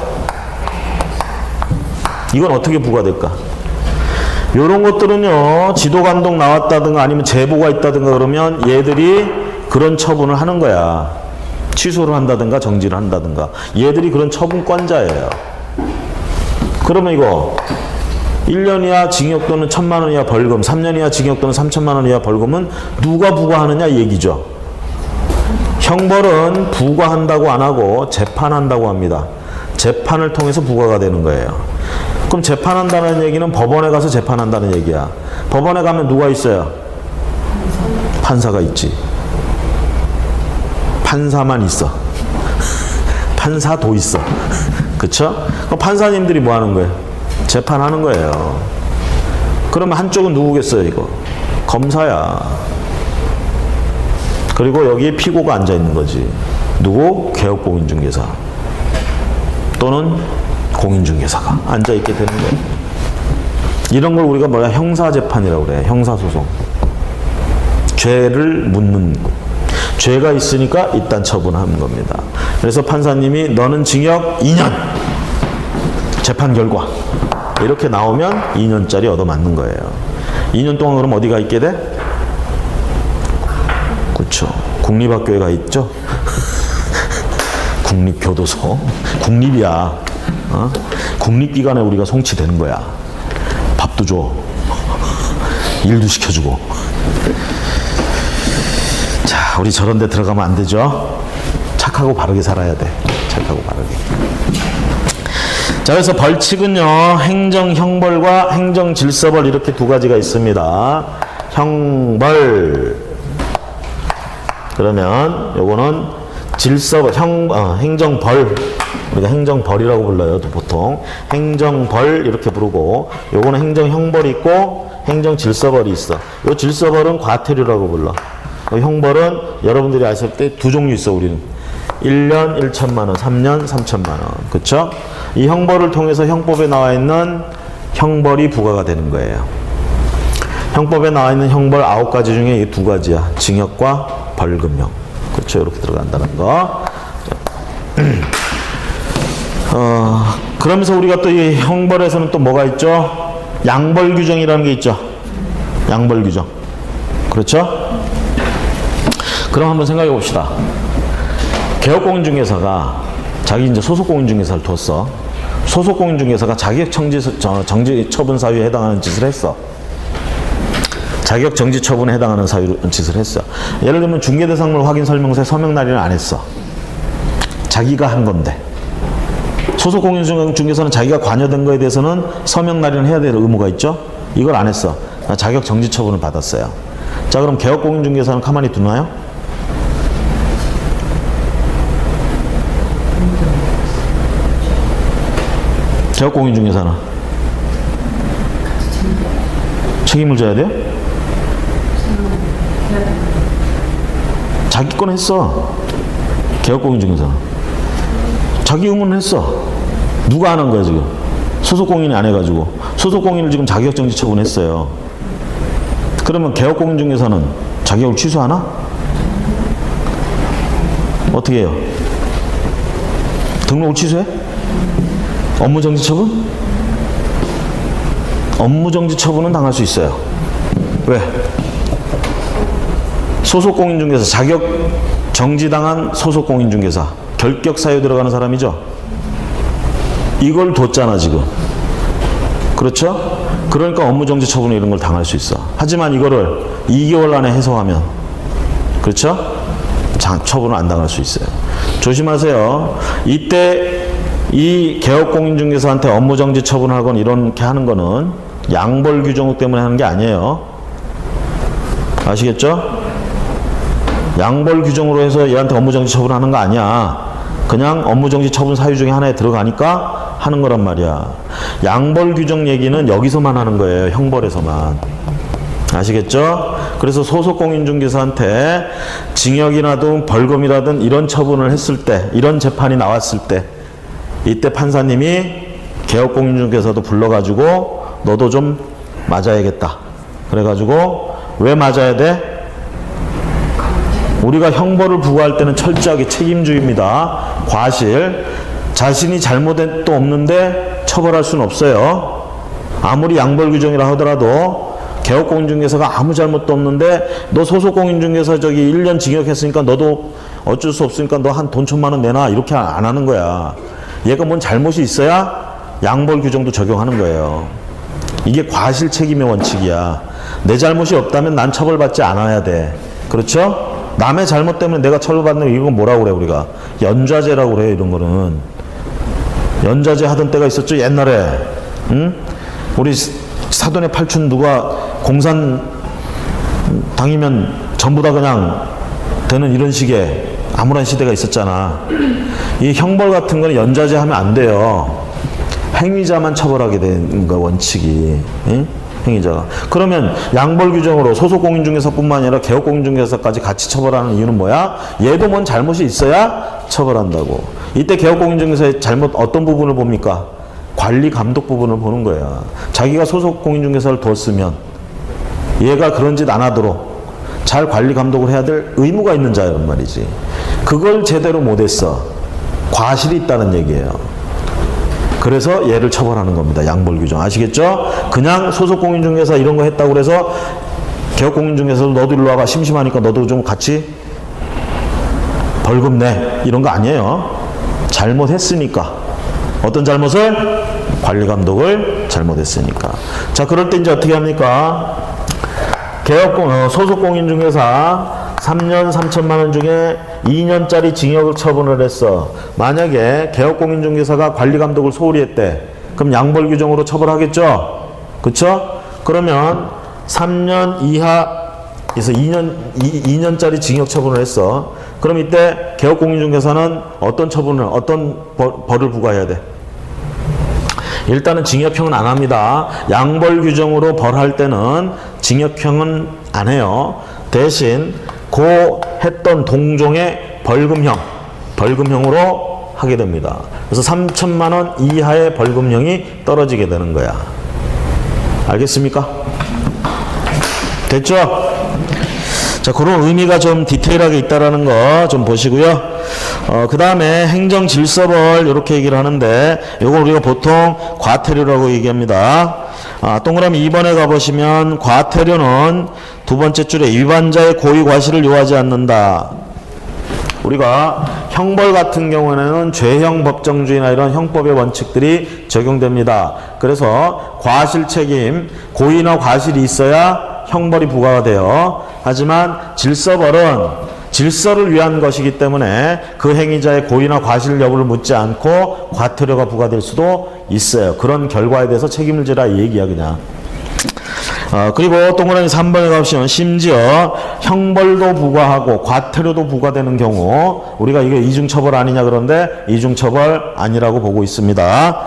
이건 어떻게 부과될까? 요런 것들은요 지도감독 나왔다든가 아니면 제보가 있다든가 그러면 얘들이 그런 처분을 하는 거야. 취소를 한다든가 정지를 한다든가. 얘들이 그런 처분권자예요. 그러면 이거 1년 이하 징역 또는 1,000만 원 이하 벌금, 3년 이하 징역 또는 3,000만 원 이하 벌금은 누가 부과하느냐 이 얘기죠. 형벌은 부과한다고 안 하고 재판한다고 합니다. 재판을 통해서 부과가 되는 거예요. 그럼 재판한다는 얘기는 법원에 가서 재판한다는 얘기야. 법원에 가면 누가 있어요? 판사가 있지. 판사만 있어. 판사도 있어. 그쵸? 그럼 판사님들이 뭐 하는 거예요? 재판하는 거예요. 그러면 한쪽은 누구겠어요, 이거? 검사야. 그리고 여기에 피고가 앉아 있는 거지. 누구? 개업공인중개사. 또는 공인중개사가 앉아 있게 되는 거예요. 이런 걸 우리가 뭐야? 형사재판이라고 그래. 형사소송. 죄를 묻는 거. 죄가 있으니까 일단 처분하는 겁니다. 그래서 판사님이 너는 징역 2년 재판 결과 이렇게 나오면 2년짜리 얻어맞는 거예요. 2년 동안 그럼 어디가 있게 돼? 그렇죠. 국립학교에 가 있죠. 국립교도소. 국립이야. 국립기관에 우리가 송치되는 거야. 밥도 줘. 일도 시켜주고. 자, 우리 저런 데 들어가면 안 되죠. 착하고 바르게 살아야 돼. 착하고 바르게. 자, 그래서 벌칙은요, 행정형벌과 행정질서벌 이렇게 두 가지가 있습니다. 형벌. 그러면 요거는 질서벌, 행정벌. 우리가 행정벌이라고 불러요, 보통. 행정벌 이렇게 부르고, 요거는 행정형벌이 있고, 행정질서벌이 있어. 요 질서벌은 과태료라고 불러. 형벌은 여러분들이 아실 때 두 종류 있어, 우리는. 1년 1,000만 원, 3년 3,000만 원. 그쵸? 이 형벌을 통해서 형법에 나와 있는 형벌이 부과가 되는 거예요. 형법에 나와 있는 형벌 9가지 중에 이 2가지야. 징역과 벌금형. 그쵸? 이렇게 들어간다는 거. 그러면서 우리가 또 이 형벌에서는 또 뭐가 있죠? 양벌 규정이라는 게 있죠. 양벌 규정. 그렇죠? 그럼 한번 생각해 봅시다. 개업공인중개사가 자기 이제 소속공인중개사를 뒀어. 소속공인중개사가 자격정지 처분 사유에 해당하는 짓을 했어. 자격정지 처분에 해당하는 짓을 했어. 예를 들면 중개대상물 확인 설명서에 서명 날인을 안 했어. 자기가 한 건데. 소속공인중개사는 자기가 관여된 거에 대해서는 서명 날인을 해야 될 의무가 있죠. 이걸 안 했어. 자격정지 처분을 받았어요. 자, 그럼 개업공인중개사는 가만히 두나요? 개업공인중개사는 책임을 져야 돼요? 자기 건 했어. 개업공인중개사는 자기 의무는 했어. 누가 안 한 거야 지금? 소속공인이 안 해가지고. 소속공인을 지금 자격정지 처분했어요. 그러면 개업공인중개사는 자격을 취소하나? 어떻게 해요? 등록을 취소해? 업무정지 처분? 업무정지 처분은 당할 수 있어요. 왜? 소속공인중개사, 자격 정지당한 소속공인중개사, 결격 사유 들어가는 사람이죠. 이걸 뒀잖아 지금. 그렇죠? 그러니까 업무정지 처분 이런 걸 당할 수 있어. 하지만 이거를 2개월 안에 해소하면, 그렇죠? 처분을 안 당할 수 있어요. 조심하세요. 이때 이 개업공인중개사한테 업무정지 처분하거나 이렇게 하는 거는 양벌 규정 때문에 하는 게 아니에요. 아시겠죠? 양벌 규정으로 해서 얘한테 업무정지 처분하는 거 아니야. 그냥 업무정지 처분 사유 중에 하나에 들어가니까 하는 거란 말이야. 양벌 규정 얘기는 여기서만 하는 거예요. 형벌에서만. 아시겠죠? 그래서 소속공인중개사한테 징역이라든 벌금이라든 이런 처분을 했을 때, 이런 재판이 나왔을 때, 이때 판사님이 개업공인중개사도 불러가지고 너도 좀 맞아야겠다. 그래가지고 왜 맞아야 돼? 우리가 형벌을 부과할 때는 철저하게 책임주의입니다. 과실. 자신이 잘못도 없는데 처벌할 수는 없어요. 아무리 양벌 규정이라 하더라도 개업공인중개사가 아무 잘못도 없는데 너 소속공인중개사 저기 1년 징역했으니까 너도 어쩔 수 없으니까 너 한 돈 1,000만 원 내놔. 이렇게 안 하는 거야. 얘가 뭔 잘못이 있어야 양벌 규정도 적용하는 거예요. 이게 과실 책임의 원칙이야. 내 잘못이 없다면 난 처벌받지 않아야 돼. 그렇죠? 남의 잘못 때문에 내가 처벌받는 이건 뭐라고 그래 우리가? 연좌제라고 그래요. 이런 거는. 연좌제 하던 때가 있었죠. 옛날에. 응? 우리 사돈의 팔촌 누가 공산 당이면 전부 다 그냥 되는 이런 식의 암울한 시대가 있었잖아. 이 형벌 같은 거는 연좌제 하면 안 돼요. 행위자만 처벌하게 되는 거 원칙이. 응? 행위자가. 그러면 양벌 규정으로 소속공인중개사뿐만 아니라 개업공인중개사까지 같이 처벌하는 이유는 뭐야? 얘도 뭔 잘못이 있어야 처벌한다고. 이때 개업공인중개사의 잘못 어떤 부분을 봅니까? 관리 감독 부분을 보는 거야. 자기가 소속공인중개사를 뒀으면 얘가 그런 짓 안 하도록 잘 관리 감독을 해야 될 의무가 있는 자란 말이지. 그걸 제대로 못했어. 과실이 있다는 얘기예요. 그래서 얘를 처벌하는 겁니다. 양벌 규정. 아시겠죠? 그냥 소속공인중개사 이런 거 했다고 그래서 개업공인중개사도 너도 일로 와봐. 심심하니까 너도 좀 같이 벌금 내. 이런 거 아니에요. 잘못했으니까. 어떤 잘못을? 관리감독을 잘못했으니까. 자, 그럴 때 이제 어떻게 합니까? 소속공인중개사 3년 3천만 원 중에 2년짜리 징역을 처분을 했어. 만약에 개업공인중개사가 관리감독을 소홀히 했대. 그럼 양벌 규정으로 처벌하겠죠? 그쵸? 그러면 3년 이하에서 2년짜리 징역 처분을 했어. 그럼 이때 개업공인중개사는 어떤 처분을, 어떤 벌을 부과해야 돼? 일단은 징역형은 안 합니다. 양벌 규정으로 벌할 때는 징역형은 안 해요. 대신 고 했던 동종의 벌금형으로 하게 됩니다. 그래서 3천만 원 이하의 벌금형이 떨어지게 되는 거야. 알겠습니까? 됐죠? 자, 그런 의미가 좀 디테일하게 있다라는 거 좀 보시고요. 그 다음에 행정질서벌 이렇게 얘기를 하는데 이거 우리가 보통 과태료라고 얘기합니다. 동그라미 2번에 가보시면 과태료는 두 번째 줄에 위반자의 고의 과실을 요하지 않는다. 우리가 형벌 같은 경우에는 죄형 법정주의나 이런 형법의 원칙들이 적용됩니다. 그래서 과실 책임, 고의나 과실이 있어야 형벌이 부과가 돼요. 하지만 질서벌은 질서를 위한 것이기 때문에 그 행위자의 고의나 과실 여부를 묻지 않고 과태료가 부과될 수도 있어요. 그런 결과에 대해서 책임을 지라 이 얘기야 그냥. 그리고 동그라미 3번에 가보시면 심지어 형벌도 부과하고 과태료도 부과되는 경우 우리가 이게 이중처벌 아니냐 그런데 이중처벌 아니라고 보고 있습니다.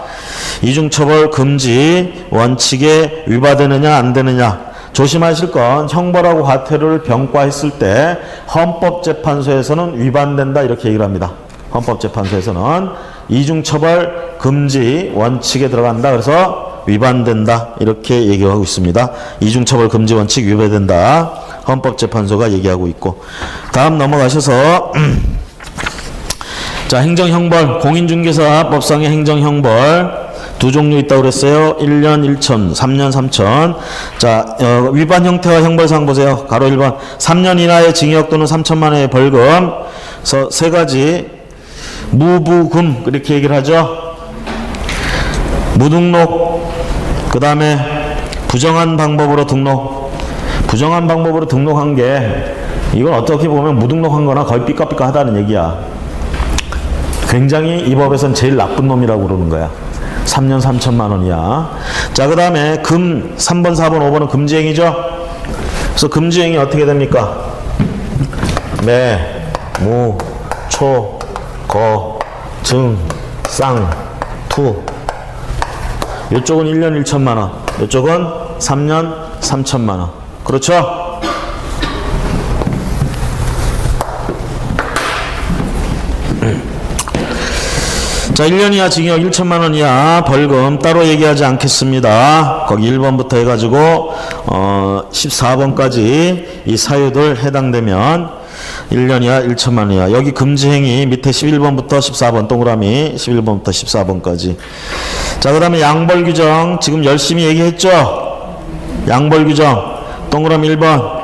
이중처벌 금지 원칙에 위반되느냐 안 되느냐. 조심하실 건 형벌하고 과태료를 병과했을 때 헌법재판소에서는 위반된다 이렇게 얘기를 합니다. 헌법재판소에서는 이중처벌 금지 원칙에 들어간다. 그래서 위반된다. 이렇게 얘기하고 있습니다. 이중처벌 금지 원칙 위배된다. 헌법재판소가 얘기하고 있고. 다음 넘어가셔서 자, 행정형벌, 공인중개사법상의 행정형벌 두 종류 있다고 그랬어요. 1년 1천, 3년 3천. 자, 위반 형태와 형벌사항 보세요. 가로 1번. 3년 이하의 징역 또는 3천만 원의 벌금. 그래서 세 가지. 무부금, 이렇게 얘기를 하죠. 무등록, 그 다음에 부정한 방법으로 등록. 부정한 방법으로 등록한 게, 이건 어떻게 보면 무등록한 거나 거의 삐까삐까 하다는 얘기야. 굉장히 이 법에선 제일 나쁜 놈이라고 그러는 거야. 3년 3천만 원이야. 자, 그 다음에 3번, 4번, 5번은 금지행위죠. 그래서 금지행위 어떻게 됩니까? 매, 무, 초, 거, 증, 쌍, 투. 이쪽은 1년 1천만 원. 이쪽은 3년 3천만 원. 그렇죠? 자, 1년 이하 징역 1천만 원 이하 벌금 따로 얘기하지 않겠습니다. 거기 1번부터 해가지고 14번까지 이 사유들 해당되면 1년 이하 1천만 원 이하. 여기 금지행위 밑에 11번부터 14번 동그라미 11번부터 14번까지. 자, 그 다음에 양벌규정 지금 열심히 얘기했죠. 양벌규정 동그라미 1번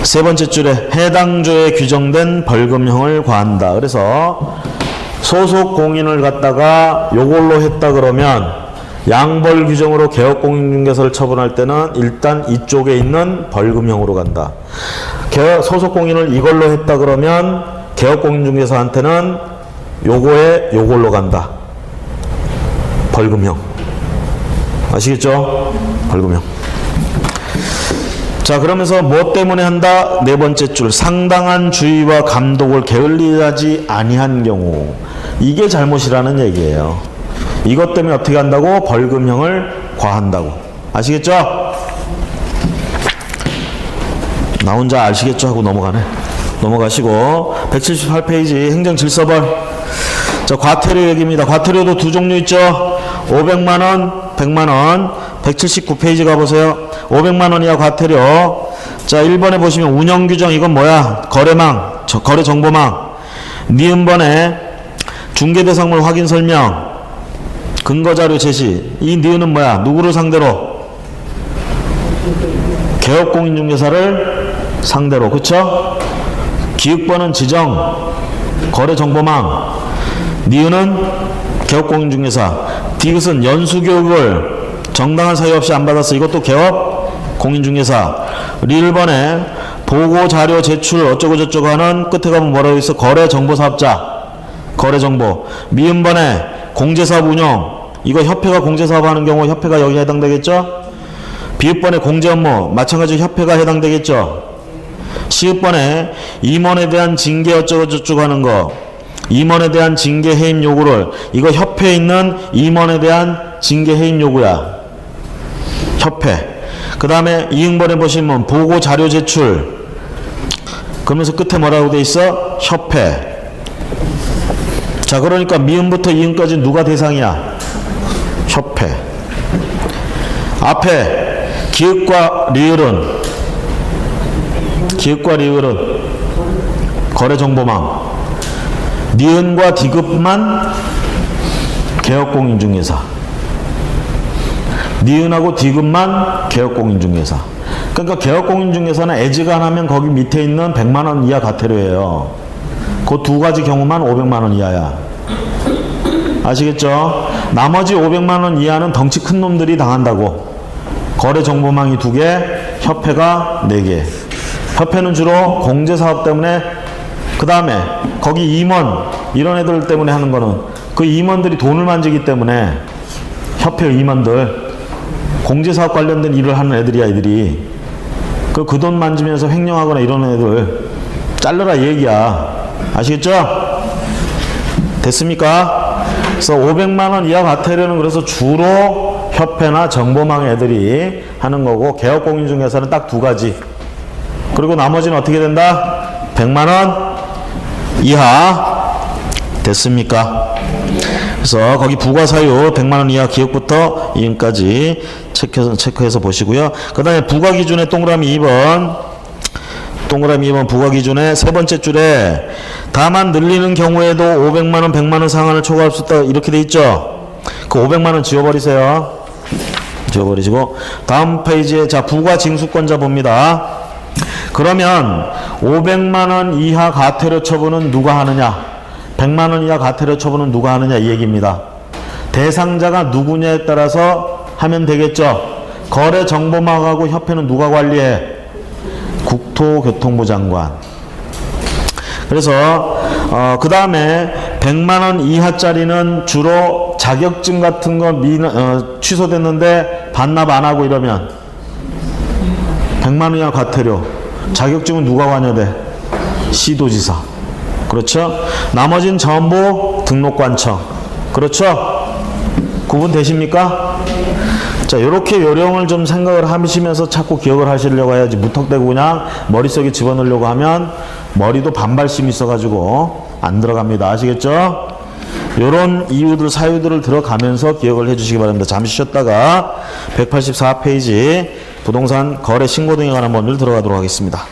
세 번째 줄에 해당 조에 규정된 벌금형을 과한다. 그래서 소속 공인을 갖다가 요걸로 했다 그러면 양벌 규정으로 개업공인중개사를 처분할 때는 일단 이쪽에 있는 벌금형으로 간다. 소속 공인을 이걸로 했다 그러면 개업공인중개사한테는 요거에 요걸로 간다. 벌금형. 아시겠죠? 벌금형. 자, 그러면서 뭐 때문에 한다? 네 번째 줄. 상당한 주의와 감독을 게을리하지 아니한 경우. 이게 잘못이라는 얘기예요. 이것 때문에 어떻게 한다고? 벌금형을 과한다고. 아시겠죠? 나 혼자 아시겠죠? 하고 넘어가네. 넘어가시고 178페이지 행정질서벌. 자, 과태료 얘기입니다. 과태료도 두 종류 있죠. 500만 원, 100만 원. 179페이지 가보세요. 500만 원 이하 과태료. 자, 1번에 보시면 운영규정. 이건 뭐야? 거래망, 거래정보망. 니은번에 중개대상물 확인 설명, 근거자료 제시. 이 니은은 뭐야? 누구를 상대로? 개업공인중개사를 상대로. 그쵸? 기획번은 지정, 거래정보망. 니은은 개업공인중개사. 디귿은 연수교육을 정당한 사유 없이 안 받았어. 이것도 개업공인중개사. 리을번에 보고자료 제출 어쩌고저쩌고 하는 끝에 가면 뭐라고 있어? 거래정보사업자. 거래정보. 미음번에 공제사업 운영. 이거 협회가 공제사업 하는 경우 협회가 여기 해당되겠죠? 비읍번에 공제업무. 마찬가지로 협회가 해당되겠죠? 시읍번에 임원에 대한 징계 어쩌고저쩌고 하는 거. 임원에 대한 징계 해임 요구를. 이거 협회에 있는 임원에 대한 징계 해임 요구야. 협회. 그 다음에 이응번에 보시면 보고 자료 제출. 그러면서 끝에 뭐라고 돼 있어? 협회. 자, 그러니까 미음부터 이음까지 누가 대상이야? 협회. 앞에 기읍과 리을은 거래정보망. 니은과 디귿만 개업공인중개사. 니은하고 디귿만 개업공인중개사. 그러니까 개업공인중개사는 애지간하면 거기 밑에 있는 100만 원 이하 과태료예요. 그 두 가지 경우만 500만 원 이하야. 아시겠죠? 나머지 500만 원 이하는 덩치 큰 놈들이 당한다고. 거래정보망이 2개, 협회가 4개. 협회는 주로 공제사업 때문에, 그 다음에 거기 임원 이런 애들 때문에 하는 거는 그 임원들이 돈을 만지기 때문에 협회 임원들 공제사업 관련된 일을 하는 애들이야. 애들이 그 돈 만지면서 횡령하거나 이런 애들 잘라라 얘기야. 아시겠죠? 됐습니까? 그래서 500만 원 이하 과태료는 그래서 주로 협회나 정보망 애들이 하는 거고, 개업공인중개사는 딱 2가지. 그리고 나머지는 어떻게 된다? 100만 원 이하. 됐습니까? 그래서 거기 부과 사유 100만 원 이하 기억부터 이응까지 체크해서 보시고요. 그 다음에 부과 기준의 동그라미 2번 부과 기준의 세 번째 줄에 다만 늘리는 경우에도 500만 원, 100만 원 상한을 초과할 수 있다 이렇게 돼 있죠. 그 500만 원 지워버리세요. 지워버리시고 다음 페이지에 자 부과 징수권자 봅니다. 그러면 500만 원 이하 과태료 처분은 누가 하느냐? 100만 원 이하 과태료 처분은 누가 하느냐 이 얘기입니다. 대상자가 누구냐에 따라서 하면 되겠죠. 거래정보망하고 협회는 누가 관리해? 국토교통부 장관. 그래서 그 다음에 100만 원 이하짜리는 주로 자격증 같은 거 취소됐는데 반납 안 하고 이러면 100만 원 이하 과태료. 자격증은 누가 관여돼? 시도지사. 그렇죠? 나머진 전부 등록관청. 그렇죠? 구분되십니까? 자, 이렇게 요령을 좀 생각을 하시면서 자꾸 기억을 하시려고 해야지 무턱대고 그냥 머릿속에 집어넣으려고 하면 머리도 반발심이 있어가지고 안 들어갑니다. 아시겠죠? 요런 이유들, 사유들을 들어가면서 기억을 해주시기 바랍니다. 잠시 쉬었다가 184페이지 부동산 거래 신고 등에 관한 법률 들어가도록 하겠습니다.